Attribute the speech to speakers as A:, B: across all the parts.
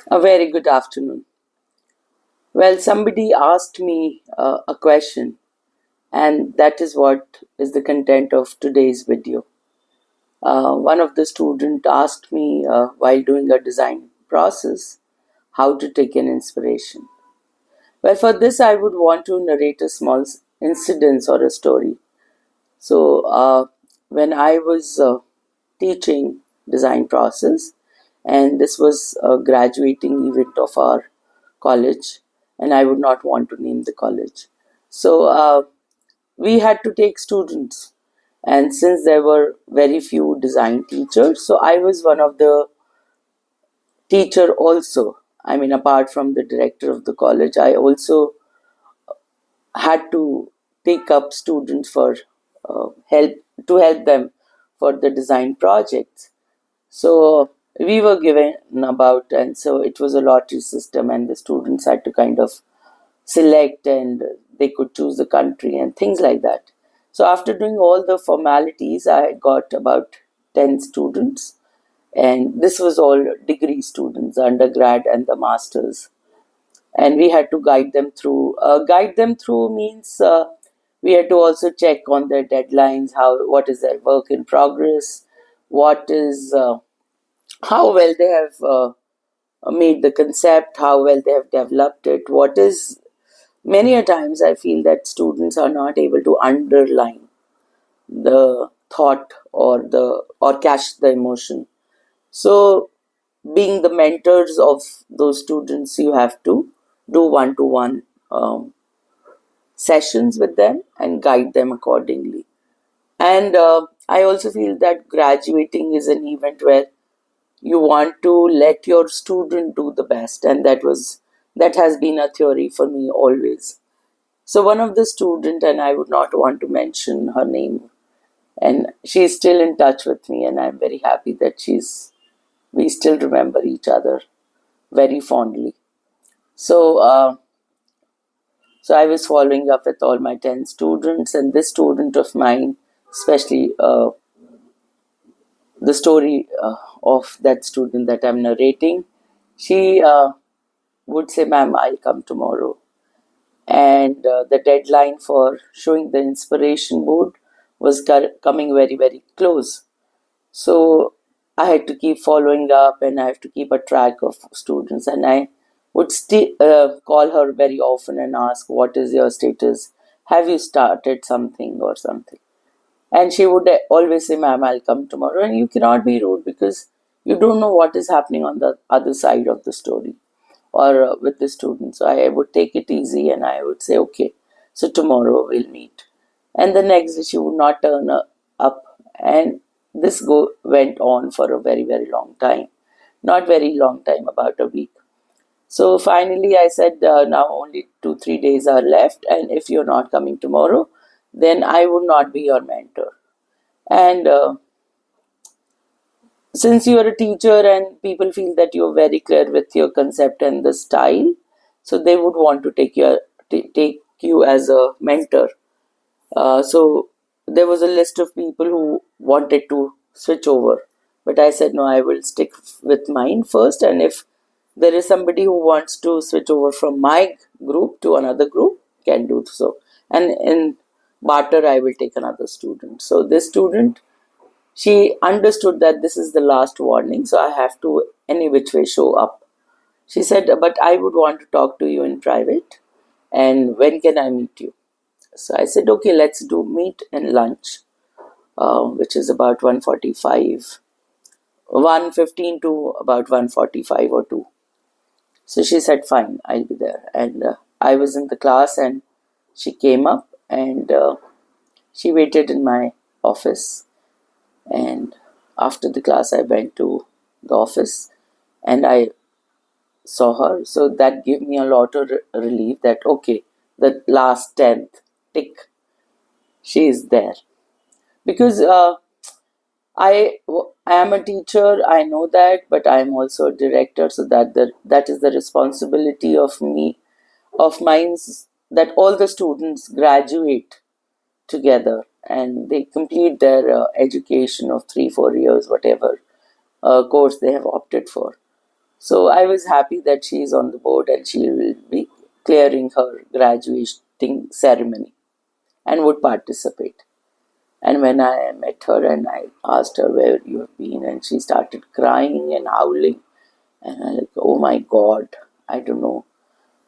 A: A very good afternoon. Well, somebody asked me a question, and that is what is the content of today's video. One of the students asked me while doing a design process how to take an inspiration. Well, for this, I would want to narrate a small incident or a story. So, when I was teaching design process, and this was a graduating event of our college, and I would not want to name the college. So we had to take students, and since there were very few design teachers, so I was one of the teacher also. I mean, apart from the director of the college, I also had to take up students for help to help them for the design projects. So we were given about, and so it was a lottery system, and the students had to kind of select, and they could choose the country and things like that. So after doing all the formalities, I got about 10 students, and this was all degree students, undergrad and the masters, and we had to guide them through. Guide them through means we had to also check on their deadlines, how what is their work in progress, what is how well they have made the concept, how well they have developed it. What is many a times I feel that students are not able to underline the thought or catch the emotion. So being the mentors of those students, you have to do one-to-one sessions with them and guide them accordingly. And I also feel that graduating is an event where you want to let your student do the best, and that has been a theory for me always. So one of the student, and I would not want to mention her name, and she's still in touch with me, and I'm very happy that we still remember each other very fondly. So so I was following up with all my 10 students, and this student of mine, especially the story of that student that I'm narrating, she would say, "Ma'am, I'll come tomorrow." And the deadline for showing the inspiration board was coming very, very close. So I had to keep following up, and I have to keep a track of students. And I would call her very often and ask, "What is your status? Have you started something or something?" And she would always say, "Ma'am, I'll come tomorrow." And you cannot be rude because you don't know what is happening on the other side of the story or with the students. So I would take it easy and I would say, "Okay, so tomorrow we'll meet." And the next day she would not turn up. And this went on for a very, very long time. Not very long time, about a week. So finally I said, now only 2, 3 days are left. And if you're not coming tomorrow, then I would not be your mentor. And since you are a teacher and people feel that you're very clear with your concept and the style, so they would want to take you as a mentor. So there was a list of people who wanted to switch over, but I said no, I will stick with mine first, and if there is somebody who wants to switch over from my group to another group, can do so, and in barter I will take another student. So this student, she understood that this is the last warning, so I have to any which way show up. She said, "But I would want to talk to you in private, and when can I meet you?" So I said, "Okay, let's do meet and lunch, which is about 1:45, 1:15 to about 1:45 or 2. So she said, "Fine, I'll be there." And I was in the class, and she came up, and she waited in my office. And after the class, I went to the office and I saw her. So that gave me a lot of relief that, okay, the last 10th tick, she is there. Because I am a teacher, I know that, but I am also a director, so that is the responsibility of me, of mine, that all the students graduate together and they complete their education of 3, 4 years, whatever course they have opted for. So I was happy that she is on the board and she will be clearing her graduating ceremony and would participate. And when I met her and I asked her where you have been, and she started crying and howling, and I like, oh my God, I don't know,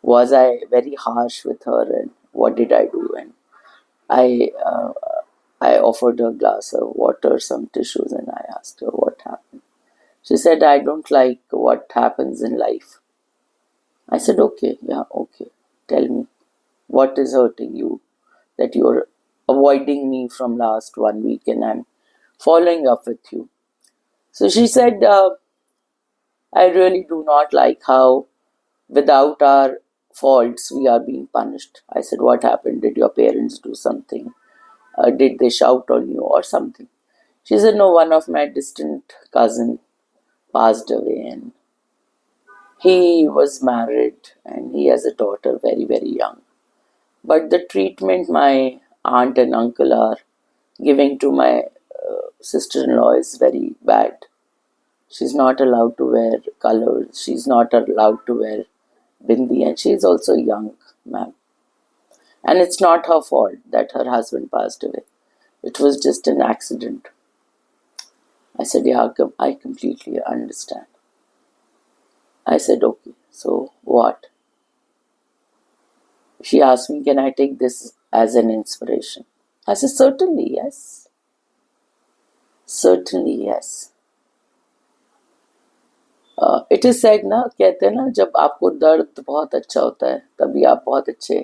A: was I very harsh with her and what did I do? And I uh, I offered her a glass of water, some tissues, and I asked her what happened. She said, I don't like what happens in life. I said, okay, yeah, okay. Tell me, what is hurting you that you're avoiding me from last 1 week and I'm following up with you? So she said, I really do not like how without our faults we are being punished. I said, what happened? Did your parents do something? Did they shout on you or something? She said, no, one of my distant cousin passed away and he was married and he has a daughter very, very young. But the treatment my aunt and uncle are giving to my sister-in-law is very bad. She's not allowed to wear colors. She's not allowed to wear bindi, and she's also young, ma'am. And it's not her fault that her husband passed away. It was just an accident. I said, yeah, I completely understand. I said, okay, so what? She asked me, can I take this as an inspiration? I said, certainly, yes. Certainly, yes. It is said ना, कहते हैं ना, जब आपको दर्द बहुत अच्छा होता है तभी आप बहुत अच्छे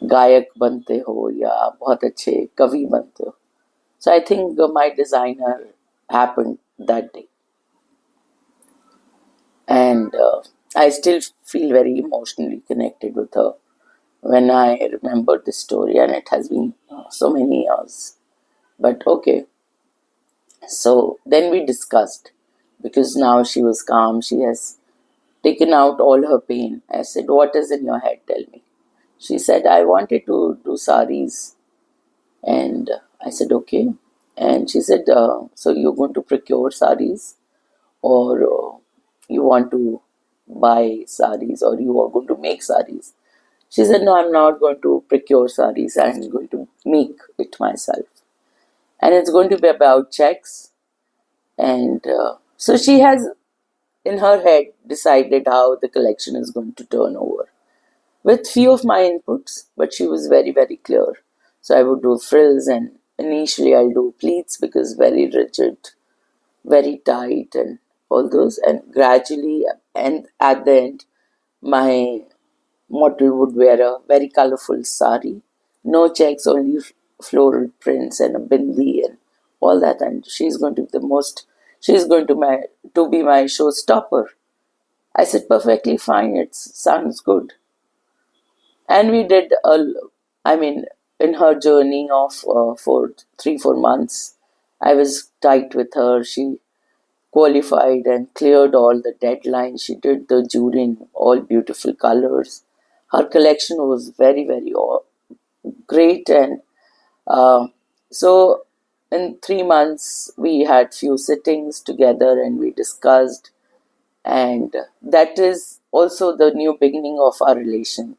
A: गायक बनते हो या बहुत अच्छे कवि बनते हो. So I think my designer happened that day. And I still feel very emotionally connected with her when I remember this story, and it has been so many years. But okay, so then we discussed, because now she was calm, she has taken out all her pain. I said, what is in your head? Tell me. She said, I wanted to do saris. And I said, okay. And she said, so you're going to procure saris, or you want to buy saris, or you are going to make saris? She said, no, I'm not going to procure saris. I'm going to make it myself. And it's going to be about checks. And so she has, in her head, decided how the collection is going to turn over, with few of my inputs, but she was very, very clear. So I would do frills, and initially I'll do pleats because very rigid, very tight, and all those. And gradually, and at the end, my model would wear a very colorful sari, no checks, only floral prints and a bindi and all that. And she's going to be the most. She's going to be my showstopper. I said, perfectly fine. It sounds good. And we did I mean, in her journey of for 3-4 months, I was tight with her. She qualified and cleared all the deadlines. She did the jury in all beautiful colors. Her collection was very, very great. And uh, so in 3 months we had few sittings together and we discussed, and that is also the new beginning of our relation.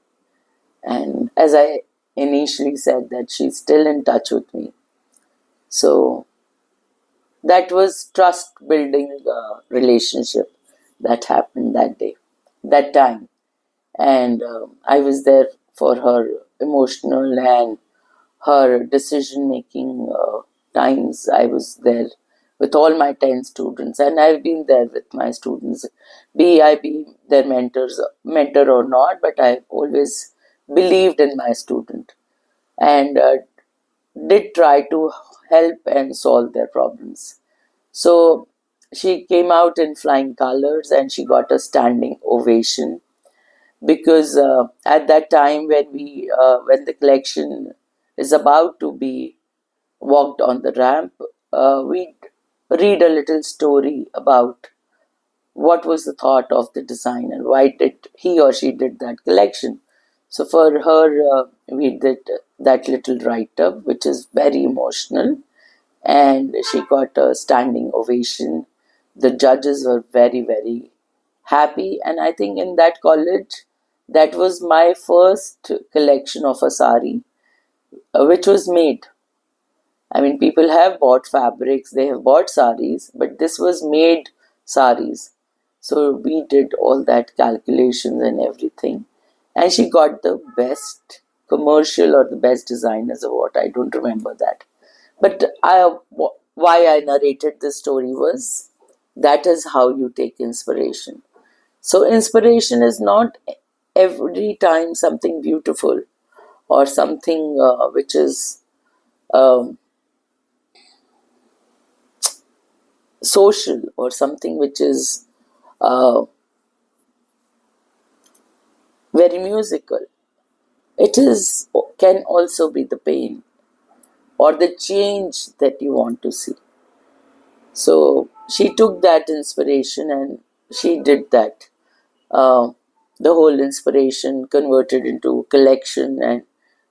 A: And as I initially said, that she's still in touch with me. So that was trust building relationship that happened that day, that time. And I was there for her emotional and her decision making times. I was there with all my 10 students, and I've been there with my students, be I be their mentor or not, but I've always believed in my student and did try to help and solve their problems. So she came out in flying colors and she got a standing ovation, because at that time when the collection is about to be walked on the ramp, we read a little story about what was the thought of the designer, why did he or she did that collection. So for her, we did that little write-up, which is very emotional, and she got a standing ovation The judges were very, very happy. And I think in that college, that was my first collection of a sari, which was made. I mean, people have bought fabrics, they have bought saris, but this was made saris. So we did all that calculations and everything. And she got the best commercial or the best designers award. I don't remember that. But why I narrated this story was that is how you take inspiration. So, inspiration is not every time something beautiful or something which is um, social or something which is uh, very musical. It is can also be the pain or the change that you want to see. So she took that inspiration and she did that. Uh, the whole inspiration converted into collection and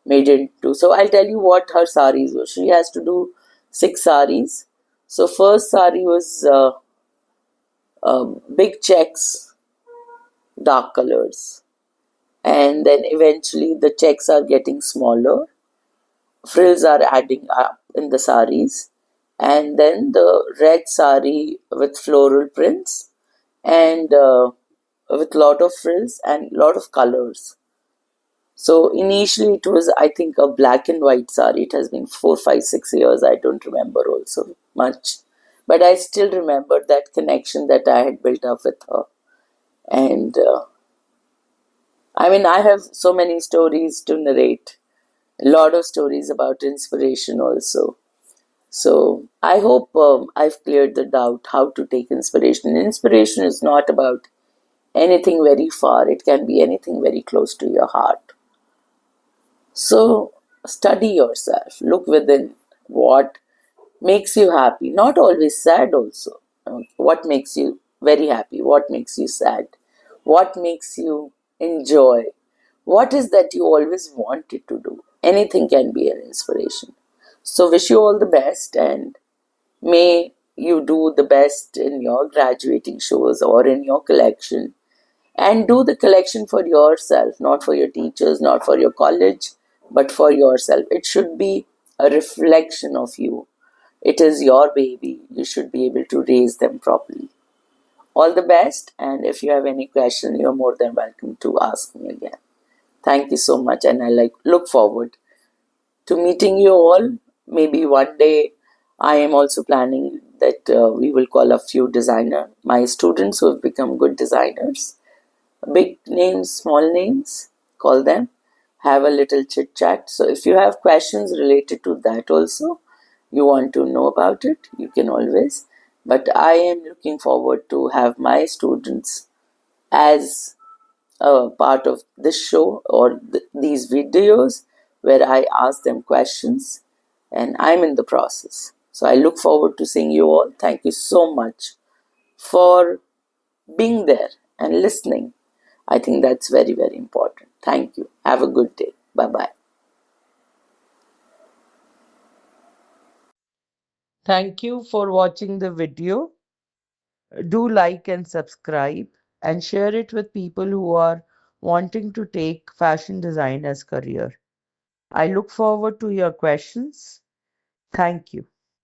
A: made into. So I'll tell you what her saris were. She has to do 6 saris. So first sari was big checks, dark colors, and then eventually the checks are getting smaller, frills are adding up in the saris, and then the red sari with floral prints and with lot of frills and lot of colors. So initially it was, I think, a black and white sari. It has been 4, 5, 6 years. I don't remember also much, but I still remember that connection that I had built up with her. And I mean, I have so many stories to narrate, a lot of stories about inspiration also. So I hope I've cleared the doubt how to take inspiration. Inspiration is not about anything very far, it can be anything very close to your heart. So study yourself, look within what makes you happy, not always sad, also. What makes you very happy, what makes you sad, what makes you enjoy, what is that you always wanted to do. Anything can be an inspiration. So, wish you all the best and may you do the best in your graduating shows or in your collection, and do the collection for yourself, not for your teachers, not for your college, but for yourself. It should be a reflection of you. It is your baby. You should be able to raise them properly. All the best, and if you have any question, you're more than welcome to ask me again. Thank you so much, and I look forward to meeting you all. Maybe one day I am also planning that we will call a few designer, my students who have become good designers, big names, small names, call them, have a little chit chat. So if you have questions related to that also, you want to know about it, you can always. But I am looking forward to have my students as a part of this show or these videos where I ask them questions, and I'm in the process. So I look forward to seeing you all. Thank you so much for being there and listening. I think that's very, very important. Thank you. Have a good day. Bye bye. Thank you for watching the video. Do like and subscribe and share it with people who are wanting to take fashion design as career. I look forward to your questions. Thank you.